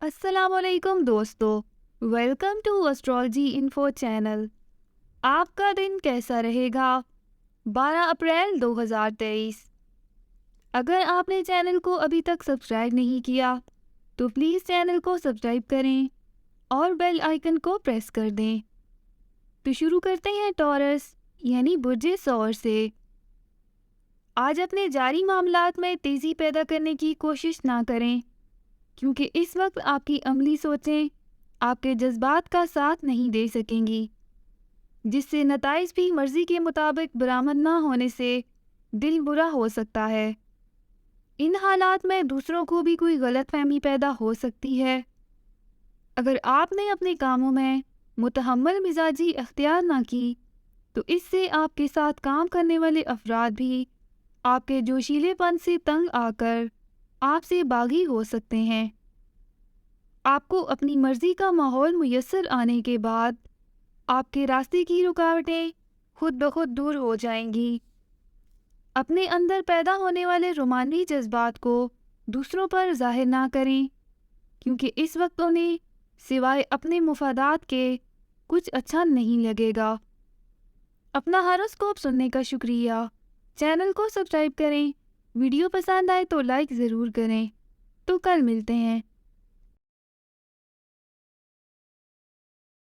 अस्सलामुअलैकुम दोस्तों, welcome to astrology info channel. आपका दिन कैसा रहेगा? 12 अप्रैल 2023। अगर आपने चैनल को अभी तक सब्सक्राइब नहीं किया तो प्लीज़ चैनल को सब्सक्राइब करें और बेल आइकन को प्रेस कर दें। तो शुरू करते हैं टॉरस यानी बुर्जे सौर से। आज अपने जारी मामलात में तेज़ी पैदा करने की कोशिश ना करें, क्योंकि इस वक्त आपकी अमली सोचें आपके जज्बात का साथ नहीं दे सकेंगी, जिससे नताइज भी मर्जी के मुताबिक बरामद ना होने से दिल बुरा हो सकता है। इन हालात में दूसरों को भी कोई गलतफहमी पैदा हो सकती है। अगर आपने अपने कामों में मुतहम्मल मिजाजी अख्तियार ना की तो इससे आपके साथ काम करने वाले अफराद भी आपके जोशीलेपन से तंग आकर आपसे बागी हो सकते हैं। आपको अपनी मर्जी का माहौल मुयस्सर आने के बाद आपके रास्ते की रुकावटें खुद ब खुद दूर हो जाएंगी। अपने अंदर पैदा होने वाले रोमानी जज्बात को दूसरों पर जाहिर ना करें, क्योंकि इस वक्त उन्हें सिवाय अपने मुफादात के कुछ अच्छा नहीं लगेगा। अपना हॉरोस्कोप सुनने का शुक्रिया। चैनल को सब्सक्राइब करें। वीडियो पसंद आए तो लाइक ज़रूर करें। तो कल मिलते हैं।